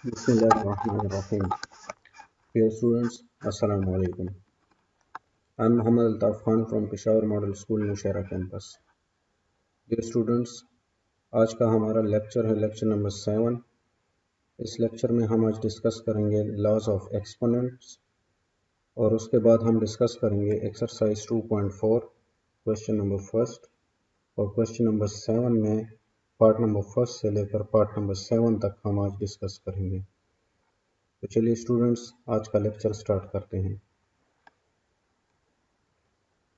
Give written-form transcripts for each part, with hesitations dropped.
Bismillahirrahmanirrahim. Dear students, Assalamu alaikum. I am Muhammad Altaf Khan from Peshawar Model School, Nushaira campus. Dear students, आज का हमारा lecture है lecture number 7। इस lecture में हम आज डिस्कस करेंगे लॉज ऑफ एक्सपोनेंट्स और उसके बाद हम डिस्कस करेंगे एक्सरसाइज 2.4 क्वेश्चन नंबर फर्स्ट और क्वेश्चन नंबर 7 में पार्ट नंबर फर्स्ट से लेकर पार्ट नंबर 7 तक हम आज डिस्कस करेंगे। तो चलिए स्टूडेंट्स, आज का लेक्चर स्टार्ट करते हैं।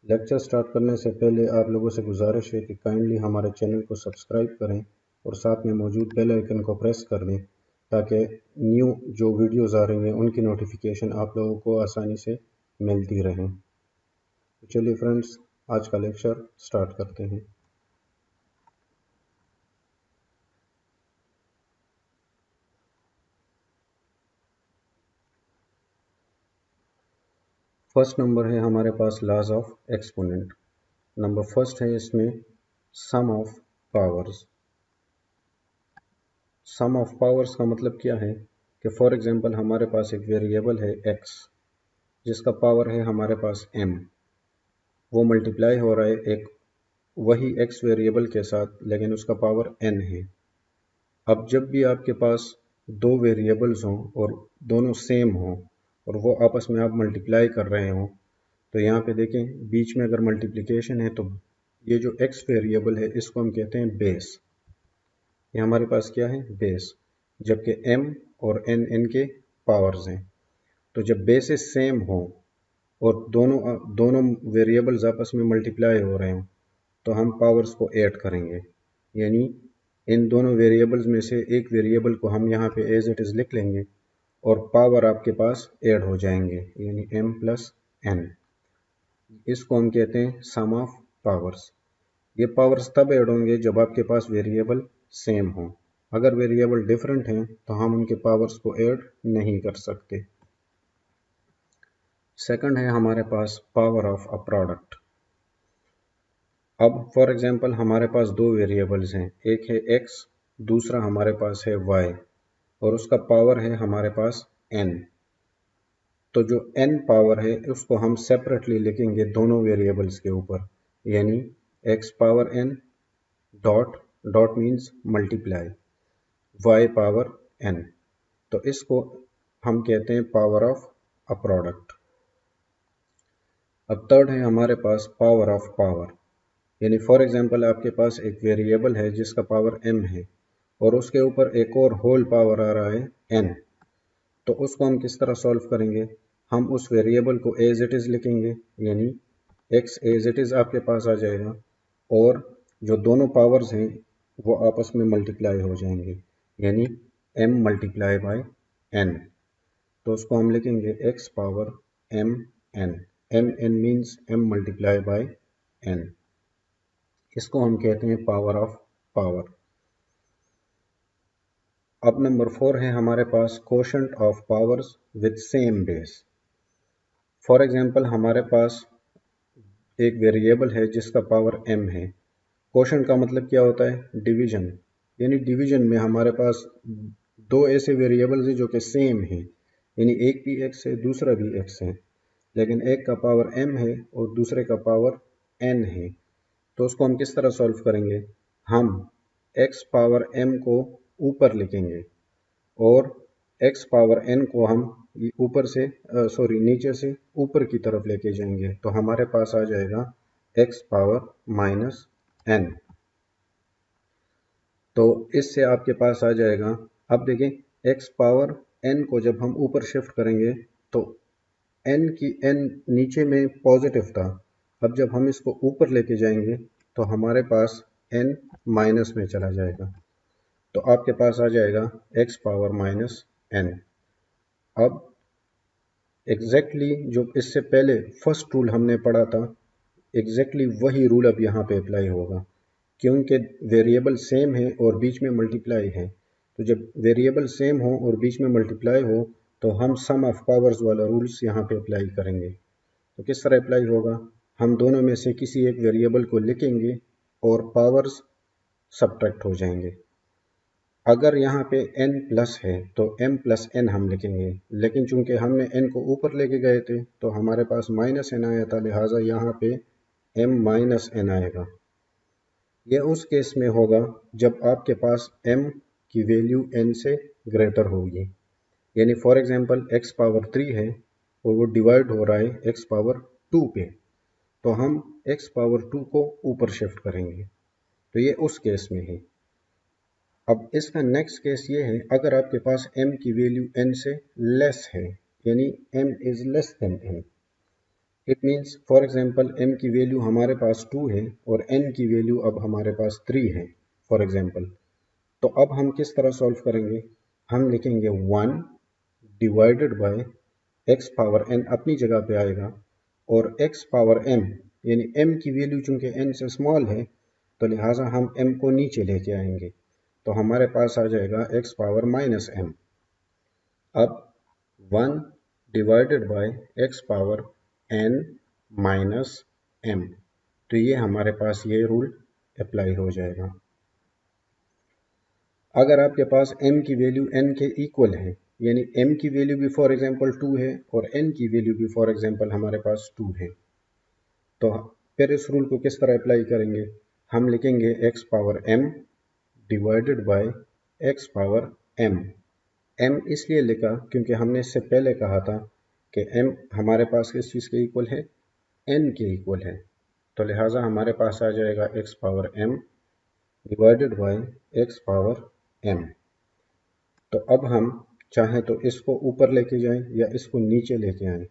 लेक्चर स्टार्ट करने से पहले आप लोगों से गुजारिश है कि काइंडली हमारे चैनल को सब्सक्राइब करें और साथ में मौजूद बेल आइकन को प्रेस कर दें ताकि न्यू जो वीडियोज़ आ रही हैं उनकी नोटिफिकेशन आप लोगों को आसानी से मिलती रहें। तो चलिए फ्रेंड्स, आज का लेक्चर स्टार्ट करते हैं। फर्स्ट नंबर है हमारे पास laws of exponent. Number first है इसमें sum of powers. Sum of powers का मतलब क्या है कि फॉर एग्जांपल हमारे पास एक वेरिएबल है x जिसका पावर है हमारे पास m। वो मल्टीप्लाई हो रहा है एक वही x वेरिएबल के साथ, लेकिन उसका पावर n है। अब जब भी आपके पास दो वेरिएबल्स हों और दोनों सेम हों और वो आपस में आप मल्टीप्लाई कर रहे हों, तो यहाँ पे देखें बीच में अगर मल्टीप्लिकेशन है तो ये जो x वेरिएबल है इसको हम कहते हैं बेस। ये हमारे पास क्या है, बेस, जबकि m और n इनके पावर्स हैं। तो जब बेसिस सेम हो और दोनों वेरिएबल्स आपस में मल्टीप्लाई हो रहे हों तो हम पावर्स को ऐड करेंगे, यानी इन दोनों वेरिएबल्स में से एक वेरिएबल को हम यहाँ पे एज इट इज़ लिख लेंगे और पावर आपके पास ऐड हो जाएंगे, यानी m प्लस n। इसको हम कहते हैं सम ऑफ पावर्स। ये पावर्स तब ऐड होंगे जब आपके पास वेरिएबल सेम हो। अगर वेरिएबल डिफरेंट हैं तो हम उनके पावर्स को ऐड नहीं कर सकते। सेकंड है हमारे पास पावर ऑफ अ प्रोडक्ट। अब फॉर एग्जांपल हमारे पास दो वेरिएबल्स हैं, एक है x, दूसरा हमारे पास है y और उसका पावर है हमारे पास n। तो जो n पावर है उसको हम सेपरेटली लिखेंगे दोनों वेरिएबल्स के ऊपर, यानी x power n dot dot means multiply y power n। तो इसको हम कहते हैं पावर ऑफ अ प्रोडक्ट। अब थर्ड है हमारे पास पावर ऑफ पावर, यानी फॉर एग्जांपल आपके पास एक वेरिएबल है जिसका पावर m है और उसके ऊपर एक और होल पावर आ रहा है n। तो उसको हम किस तरह सॉल्व करेंगे, हम उस वेरिएबल को एज इट इज़ लिखेंगे, यानी x एज इट इज़ आपके पास आ जाएगा और जो दोनों पावर्स हैं वो आपस में मल्टीप्लाई हो जाएंगे, यानी m मल्टीप्लाई बाय n। तो उसको हम लिखेंगे x power m n। m n means m multiply by n। इसको हम कहते हैं पावर ऑफ पावर। अब नंबर 4 है हमारे पास quotient of powers with same base. For example हमारे पास एक वेरिएबल है जिसका पावर m है। कोशेंट का मतलब क्या होता है, डिवीजन, यानी डिवीजन में हमारे पास दो ऐसे वेरिएबल्स हैं जो कि सेम हैं, यानी एक भी x है दूसरा भी x है, लेकिन एक का पावर m है और दूसरे का पावर n है। तो उसको हम किस तरह सॉल्व करेंगे, हम x पावर m को ऊपर लिखेंगे और x पावर n को हम ऊपर से नीचे से ऊपर की तरफ लेके जाएंगे, तो हमारे पास आ जाएगा x पावर माइनस n। तो इससे आपके पास आ जाएगा, अब देखें x पावर n को जब हम ऊपर शिफ्ट करेंगे तो n नीचे में पॉजिटिव था, अब जब हम इसको ऊपर लेके जाएंगे तो हमारे पास n माइनस में चला जाएगा, तो आपके पास आ जाएगा x पावर माइनस n। अब एग्जैक्टली जो इससे पहले फर्स्ट रूल हमने पढ़ा था, एग्जैक्टली वही रूल अब यहाँ पे अप्लाई होगा, क्योंकि वेरिएबल सेम है और बीच में मल्टीप्लाई है। तो जब वेरिएबल सेम हो और बीच में मल्टीप्लाई हो तो हम सम ऑफ पावर्स वाला रूल्स यहाँ पे अप्लाई करेंगे। तो किस तरह अप्लाई होगा, हम दोनों में से किसी एक वेरिएबल को लिखेंगे और पावर्स सब्ट्रैक्ट हो जाएंगे। अगर यहाँ पे n प्लस है तो m प्लस n हम लिखेंगे, लेकिन चूंकि हमने n को ऊपर लेके गए थे तो हमारे पास माइनस n आया था, लिहाजा यहाँ पे m माइनस n आएगा। यह उस केस में होगा जब आपके पास m की वैल्यू n से ग्रेटर होगी, यानी फॉर एग्जांपल x पावर 3 है और वो डिवाइड हो रहा है x पावर 2 पे, तो हम x पावर 2 को ऊपर शिफ्ट करेंगे। तो ये उस केस में है। अब इसका नेक्स्ट केस ये है, अगर आपके पास m की वैल्यू n से लेस है, यानी m is less than n, it means for example m की वैल्यू हमारे पास 2 है और n की वैल्यू अब हमारे पास 3 है फॉर एग्जांपल, तो अब हम किस तरह सॉल्व करेंगे? हम लिखेंगे 1 divided bye x power n अपनी जगह पे आएगा, और x पावर m यानी m की वैल्यू चूंकि n से स्मॉल है तो लिहाजा हम m को नीचे लेके आएंगे, तो हमारे पास आ जाएगा x पावर माइनस m। अब 1 divided bye x power n minus m, तो ये हमारे पास ये रूल अप्लाई हो जाएगा। अगर आपके पास m की वैल्यू n के इक्वल है, यानी m की वैल्यू भी फॉर एग्जांपल 2 है और n की वैल्यू भी फॉर एग्जांपल हमारे पास 2 है, तो फिर इस रूल को किस तरह अप्लाई करेंगे? हम लिखेंगे x power m divided by x power m। m इसलिए लिखा क्योंकि हमने इससे पहले कहा था कि m हमारे पास किस चीज़ के इक्वल है? n के इक्वल है, तो लिहाजा हमारे पास आ जाएगा x power m divided by x power m। तो अब हम चाहें तो इसको ऊपर लेके जाएं या इसको नीचे लेके आएं,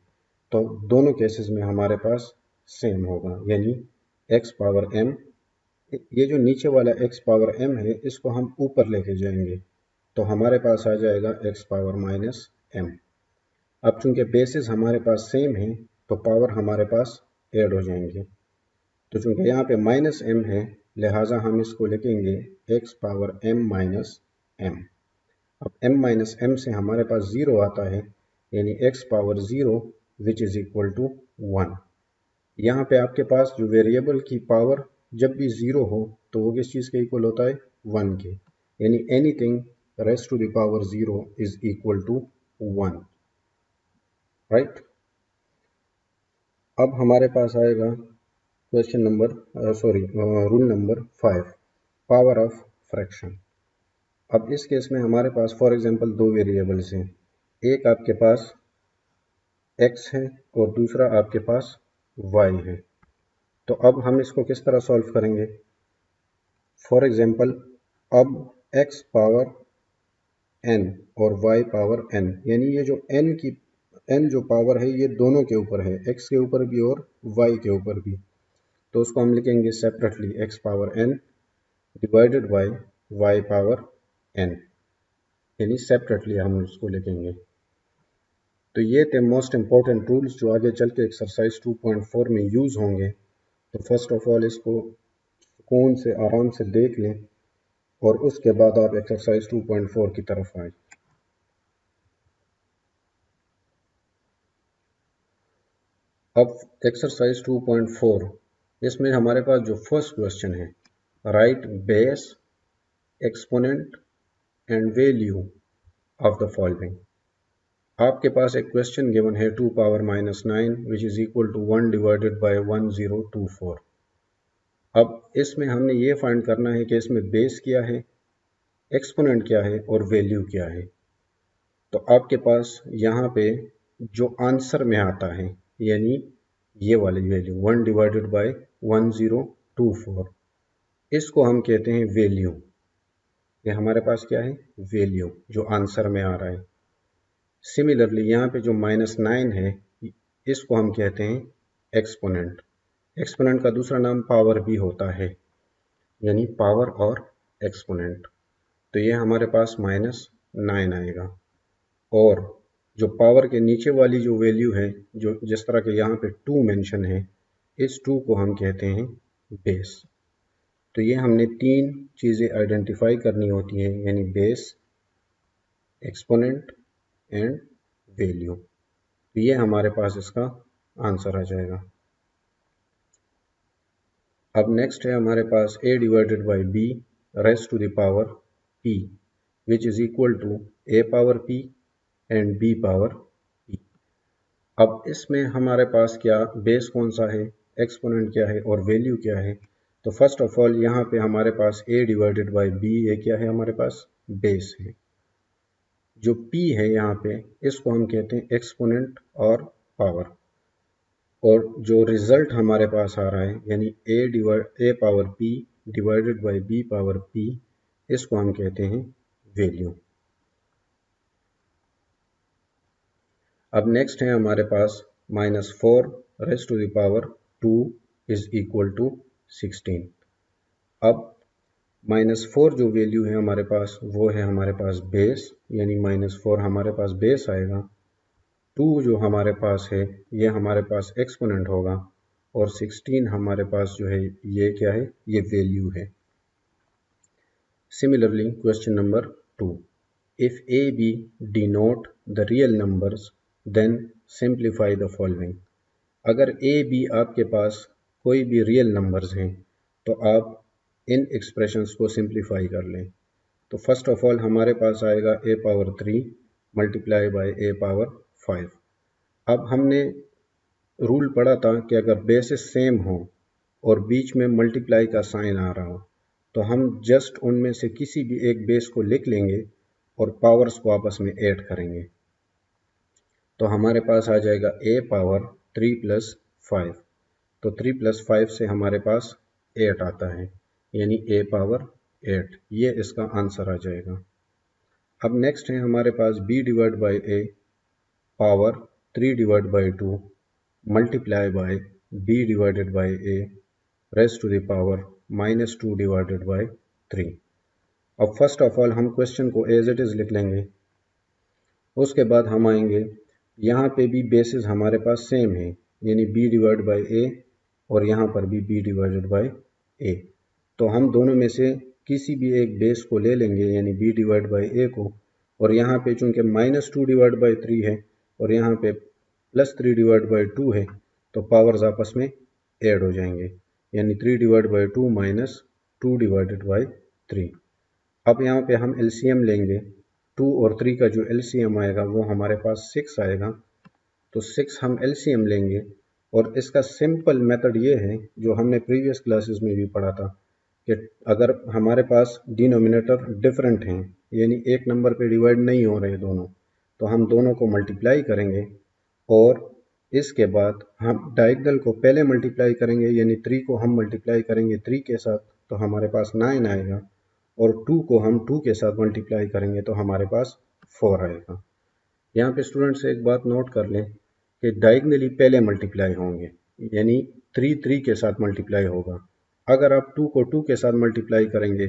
तो दोनों केसेस में हमारे पास सेम होगा, यानी x पावर m, ये जो नीचे वाला x पावर m है इसको हम ऊपर लेके जाएंगे, तो हमारे पास आ जाएगा x पावर माइनस m। अब चूंकि बेसिस हमारे पास सेम है तो पावर हमारे पास ऐड हो जाएंगे, तो चूंकि यहाँ पे माइनस m है लिहाजा हम इसको लिखेंगे x power m minus m। अब m माइनस m से हमारे पास 0 आता है, यानी x power 0 which is equal to 1। यहाँ पे आपके पास जो वेरिएबल की पावर जब भी 0 हो तो वो किस चीज़ के इक्वल होता है? 1 के, यानी anything raised to the power 0 is equal to 1, right. अब हमारे पास आएगा question number rule number 5, power of fraction. अब इस केस में हमारे पास फॉर एग्जांपल दो वेरिएबल्स हैं, एक आपके पास x है और दूसरा आपके पास y है, तो अब हम इसको किस तरह सॉल्व करेंगे? फॉर एग्जांपल अब x पावर n और y पावर n, यानी ये जो n जो पावर है ये दोनों के ऊपर है, x के ऊपर भी और y के ऊपर भी, तो उसको हम लिखेंगे separately x power n divided by y power n, यानी सेपरेटली हम उसको लिखेंगे। तो ये थे मोस्ट इंपॉर्टेंट रूल्स जो आगे चल के एक्सरसाइज 2.4 में यूज़ होंगे। तो फर्स्ट ऑफ ऑल इसको सुकून से आराम से देख लें और उसके बाद आप एक्सरसाइज 2.4 की तरफ आए। अब एक्सरसाइज 2.4, इसमें हमारे पास जो फर्स्ट क्वेश्चन है, right base exponent and value of the following. आपके पास एक क्वेश्चन गिवन है 2 power minus 9 which is equal to 1 divided by 1024। अब इसमें हमने ये फाइंड करना है कि इसमें बेस क्या है, एक्सपोनेंट क्या है और वैल्यू क्या है। तो आपके पास यहाँ पे जो आंसर में आता है, यानी ये वाली वैल्यू 1 डिवाइडेड बाय 1024, इसको हम कहते हैं वैल्यू। ये हमारे पास क्या है? वैल्यू, जो आंसर में आ रहा है। सिमिलरली यहाँ पे जो -9 है इसको हम कहते हैं एक्सपोनेंट। एक्सपोनेंट का दूसरा नाम पावर भी होता है, यानी पावर और एक्सपोनेंट। तो ये हमारे पास -9 आएगा, और जो पावर के नीचे वाली जो वैल्यू है, जो जिस तरह के यहाँ पे 2 मेंशन है, इस 2 को हम कहते हैं बेस। तो ये हमने 3 चीज़ें आइडेंटिफाई करनी होती हैं, यानी बेस, एक्सपोनेंट एंड वैल्यू। तो ये हमारे पास इसका आंसर आ जाएगा। अब नेक्स्ट है हमारे पास a divided by b raised to the power p। Which is equal to a power p and b power p। अब इसमें हमारे पास क्या बेस कौन सा है, एक्सपोनेंट क्या है और वैल्यू क्या है। तो फर्स्ट ऑफ ऑल यहाँ पे हमारे पास a डिवाइडेड बाई b, ये क्या है हमारे पास बेस है। जो p है यहाँ पे इसको हम कहते हैं एक्सपोनेंट और पावर, और जो रिजल्ट हमारे पास आ रहा है यानी a power p divided by b power p, इसको हम कहते हैं वैल्यू। अब नेक्स्ट है हमारे पास -4 raise to the power 2 is equal to 16। अब -4 जो वैल्यू है हमारे पास वो है हमारे पास बेस, यानी -4 हमारे पास बेस आएगा। 2 जो हमारे पास है ये हमारे पास एक्सपोनेंट होगा, और 16 हमारे पास जो है ये क्या है, ये वैल्यू है। Similarly question number 2, if a b denote the real numbers then simplify the following. अगर a b आपके पास कोई भी रियल नंबर्स हैं तो आप इन एक्सप्रेशंस को सिंप्लीफाई कर लें। तो फर्स्ट ऑफ ऑल हमारे पास आएगा a power 3 multiply by a power 5। अब हमने रूल पढ़ा था कि अगर बेसिस सेम हो और बीच में मल्टीप्लाई का साइन आ रहा हो तो हम जस्ट उनमें से किसी भी एक बेस को लिख लेंगे और पावर्स को आपस में ऐड करेंगे। तो हमारे पास आ जाएगा a पावर 3 प्लस 5, तो 3 प्लस 5 से हमारे पास 8 आता है, यानी a पावर 8, ये इसका आंसर आ जाएगा। अब नेक्स्ट है हमारे पास b divide by a power 3 divide by 2 multiply by b divided by a raise to the power -2 divided by 3। अब फर्स्ट ऑफ ऑल हम क्वेश्चन को एज इट इज़ लिख लेंगे। उसके बाद हम आएंगे, यहाँ पे भी बेसिस हमारे पास सेम है, यानी b डिवाइड बाई a और यहाँ पर भी b डिवाइडेड बाई a। तो हम दोनों में से किसी भी एक बेस को ले लेंगे, यानी b डिवाइड बाई a को, और यहाँ पे चूंकि -2 डिवाइड बाई 3 है और यहाँ पे +3 डिवाइड बाई 2 है, तो पावर्स आपस में ऐड हो जाएंगे, यानी 3 डिवाइड बाई 2 -2 डिवाइडेड बाई 3। अब यहाँ पे हम एलसीएम लेंगे, 2 और 3 का जो एलसीएम आएगा वो हमारे पास 6 आएगा। तो 6 हम एलसीएम लेंगे, और इसका सिंपल मेथड ये है जो हमने प्रीवियस क्लासेस में भी पढ़ा था कि अगर हमारे पास डिनोमिनेटर डिफरेंट हैं, यानी एक नंबर पे डिवाइड नहीं हो रहे दोनों, तो हम दोनों को मल्टीप्लाई करेंगे और इसके बाद हम डायगोनल को पहले मल्टीप्लाई करेंगे, यानी 3 को हम मल्टीप्लाई करेंगे 3 के साथ तो हमारे पास 9 आएगा, और 2 को हम 2 के साथ मल्टीप्लाई करेंगे तो हमारे पास 4 आएगा। यहाँ पे स्टूडेंट्स एक बात नोट कर लें कि डायगोनली पहले मल्टीप्लाई होंगे, यानी 3 के साथ मल्टीप्लाई होगा। अगर आप 2 को 2 के साथ मल्टीप्लाई करेंगे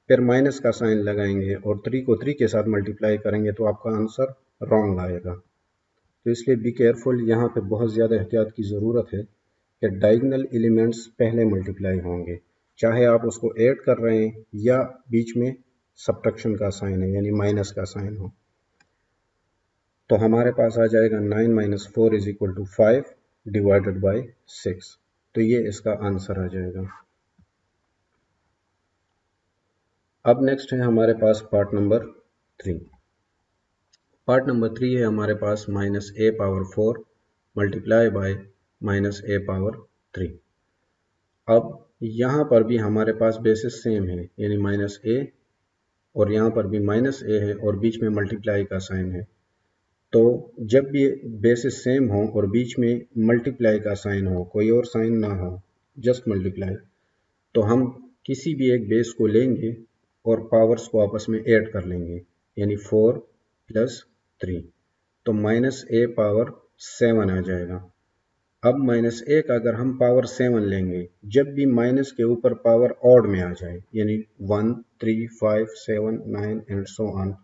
फिर माइनस का साइन लगाएंगे और 3 को 3 के साथ मल्टीप्लाई करेंगे तो आपका आंसर रॉन्ग आएगा। तो इसलिए बी केयरफुल, यहाँ पे बहुत ज़्यादा एहतियात की ज़रूरत है कि डायगोनल एलिमेंट्स पहले मल्टीप्लाई होंगे, चाहे आप उसको ऐड कर रहे हैं या बीच में सब्ट्रैक्शन का साइन है यानी माइनस का साइन हो। तो हमारे पास आ जाएगा 9 - 4 is equal to 5 divided by 6, तो ये इसका आंसर आ जाएगा। अब नेक्स्ट है हमारे पास पार्ट नंबर 3। पार्ट नंबर 3 है हमारे पास -a power 4 multiply by -a power 3। अब यहाँ पर भी हमारे पास बेसिस सेम है, यानी -a, और यहाँ पर भी -a है और बीच में मल्टीप्लाई का साइन है। तो जब भी बेसिस सेम हो और बीच में मल्टीप्लाई का साइन हो, कोई और साइन ना हो, जस्ट मल्टीप्लाई, तो हम किसी भी एक बेस को लेंगे और पावर्स को आपस में ऐड कर लेंगे, यानी 4 + 3, तो -a पावर 7 आ जाएगा। अब -a का अगर हम पावर 7 लेंगे, जब भी माइनस के ऊपर पावर ऑड में आ जाए, यानी 1 3 5 7 9 एंड सो ऑन,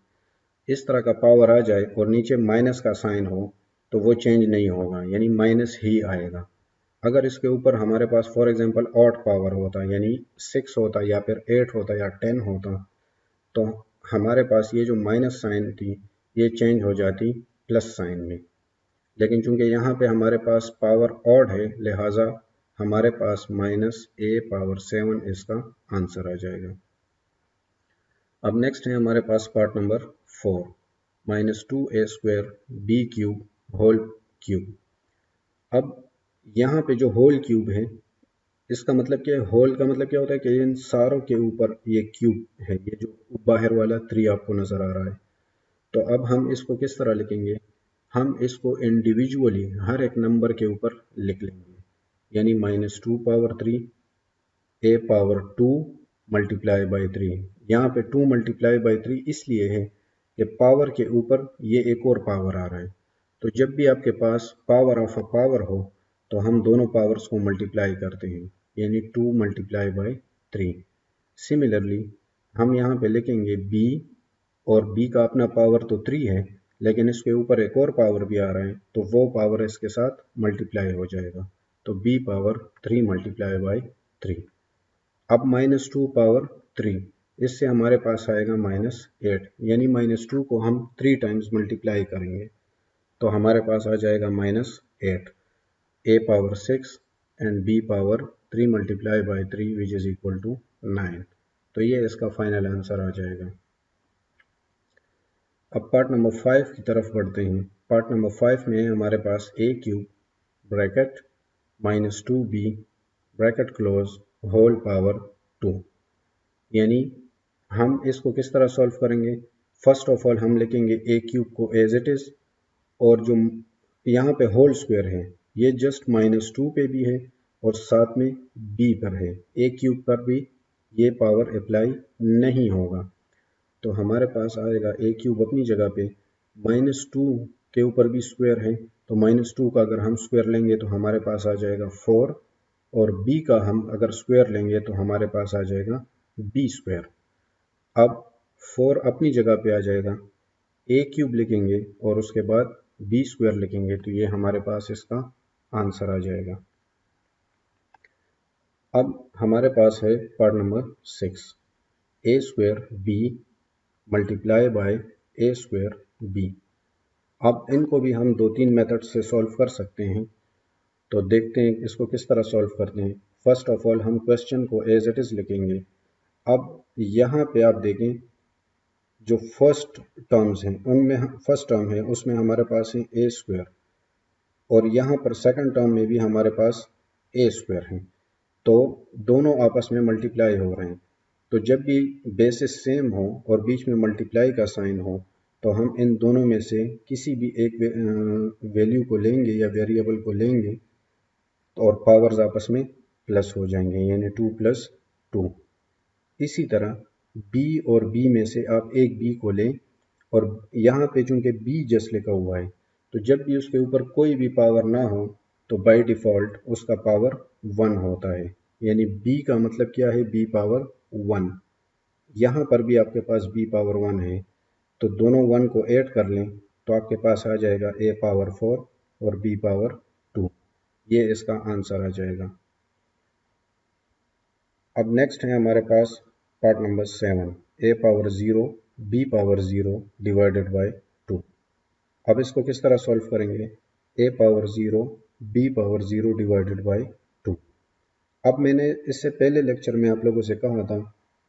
इस तरह का पावर आ जाए और नीचे माइनस का साइन हो तो वो चेंज नहीं होगा, यानी माइनस ही आएगा। अगर इसके ऊपर हमारे पास फॉर एग्जांपल ऑड पावर होता, यानी 6 होता या फिर 8 होता या 10 होता, तो हमारे पास ये जो माइनस साइन थी ये चेंज हो जाती प्लस साइन में। लेकिन चूंकि यहाँ पे हमारे पास पावर ऑड है, लिहाजा हमारे पास -a पावर 7 इसका आंसर आ जाएगा। अब नेक्स्ट है हमारे पास part number 4, -2a² b³ whole cube. अब यहाँ पे जो होल क्यूब है इसका मतलब क्या है, होल का मतलब क्या होता है कि इन सारों के ऊपर ये क्यूब है, ये जो बाहर वाला 3 आपको नजर आ रहा है। तो अब हम इसको किस तरह लिखेंगे, हम इसको इंडिविजुअली हर एक नंबर के ऊपर लिख लेंगे, यानी -2 power 3 a power 2 multiply by 3। यहाँ पे 2 मल्टीप्लाई बाई 3 इसलिए है कि पावर के ऊपर ये एक और पावर आ रहा है। तो जब भी आपके पास पावर ऑफ अ पावर हो तो हम दोनों पावर्स को मल्टीप्लाई करते हैं, यानी 2 मल्टीप्लाई बाई 3। सिमिलरली हम यहाँ पे लिखेंगे b, और b का अपना पावर तो 3 है, लेकिन इसके ऊपर एक और पावर भी आ रहा है, तो वो पावर इसके साथ मल्टीप्लाई हो जाएगा। तो b पावर 3 मल्टीप्लाई बाई 3। अब -2 पावर 3, इससे हमारे पास आएगा -8, यानी -2 को हम 3 टाइम्स मल्टीप्लाई करेंगे तो हमारे पास आ जाएगा -8, a power 6 and b power 3 multiply by 3 which is equal to 9। तो ये इसका फाइनल आंसर आ जाएगा। अब पार्ट नंबर 5 की तरफ बढ़ते हैं। पार्ट नंबर 5 में हमारे पास a³ bracket -2b bracket close whole power 2, यानी हम इसको किस तरह सॉल्व करेंगे। फर्स्ट ऑफ ऑल हम लिखेंगे a³ को एज इट इज, और जो यहाँ पे होल स्क्वायर है ये जस्ट -2 पे भी है और साथ में b पर है, a³ पर भी ये पावर अप्लाई नहीं होगा। तो हमारे पास आएगा a³ अपनी जगह पे, -2 के ऊपर भी स्क्वायर है तो -2 का अगर हम स्क्वायर लेंगे तो हमारे पास आ जाएगा 4, और b का हम अगर स्क्वायर लेंगे तो हमारे पास आ जाएगा b²। अब 4 अपनी जगह पे आ जाएगा, a³ लिखेंगे और उसके बाद b² लिखेंगे, तो ये हमारे पास इसका आंसर आ जाएगा। अब हमारे पास है part number 6, a² b multiply by a² b। अब इनको भी हम 2-3 मेथड से सॉल्व कर सकते हैं, तो देखते हैं इसको किस तरह सॉल्व करते हैं। फर्स्ट ऑफ ऑल हम क्वेश्चन को एज इट इज लिखेंगे। अब यहाँ पे आप देखें जो फर्स्ट टर्म्स हैं उनमें फर्स्ट टर्म है उसमें हमारे पास है a², और यहाँ पर सेकंड टर्म में भी हमारे पास a² है, तो दोनों आपस में मल्टीप्लाई हो रहे हैं। तो जब भी बेसिस सेम हो और बीच में मल्टीप्लाई का साइन हो तो हम इन दोनों में से किसी भी एक वैल्यू को लेंगे या वेरिएबल को लेंगे और पावर्स आपस में प्लस हो जाएंगे, यानी 2 + 2। इसी तरह b और b में से आप एक b को लें, और यहाँ पे चूंकि b जस्ट लिखा हुआ है तो जब भी उसके ऊपर कोई भी पावर ना हो तो बाय डिफ़ॉल्ट उसका पावर 1 होता है, यानी b का मतलब क्या है, b पावर 1। यहाँ पर भी आपके पास b पावर 1 है, तो दोनों 1 को ऐड कर लें तो आपके पास आ जाएगा a पावर 4 और b पावर 2, ये इसका आंसर आ जाएगा। अब नेक्स्ट है हमारे पास part number 7, a power 0 b power 0 divided by 2। अब इसको किस तरह सॉल्व करेंगे, a power 0 b power 0 divided by 2। अब मैंने इससे पहले लेक्चर में आप लोगों से कहा था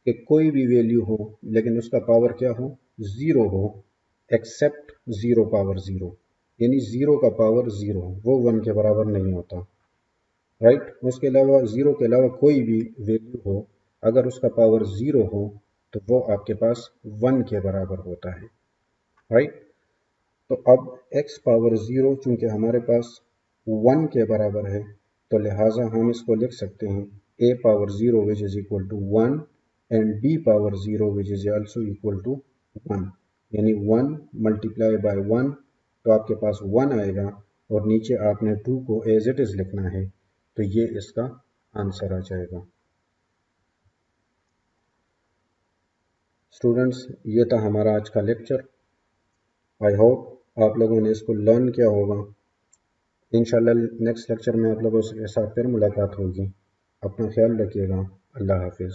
कि कोई भी वैल्यू हो लेकिन उसका पावर क्या हो, 0 हो, एक्सेप्ट 0 पावर 0, यानी 0 का पावर 0 वो 1 के बराबर नहीं होता, राइट। उसके अलावा 0 के अलावा कोई भी वैल्यू हो अगर उसका पावर 0 हो तो वो आपके पास 1 के बराबर होता है, राइट। तो अब x पावर 0 चूंकि हमारे पास 1 के बराबर है तो लिहाजा हम इसको लिख सकते हैं a power 0 which is equal to 1 and b power 0 which is also equal to 1, यानी 1 मल्टीप्लाई बाय 1, तो आपके पास 1 आएगा और नीचे आपने 2 को एज इट इज लिखना है, तो ये इसका आंसर आ जाएगा। स्टूडेंट्स, ये था हमारा आज का लेक्चर। आई होप आप लोगों ने इसको लर्न किया होगा। इंशाल्लाह नेक्स्ट लेक्चर में आप लोगों के साथ फिर मुलाकात होगी। अपना ख्याल रखिएगा। अल्लाह हाफिज़।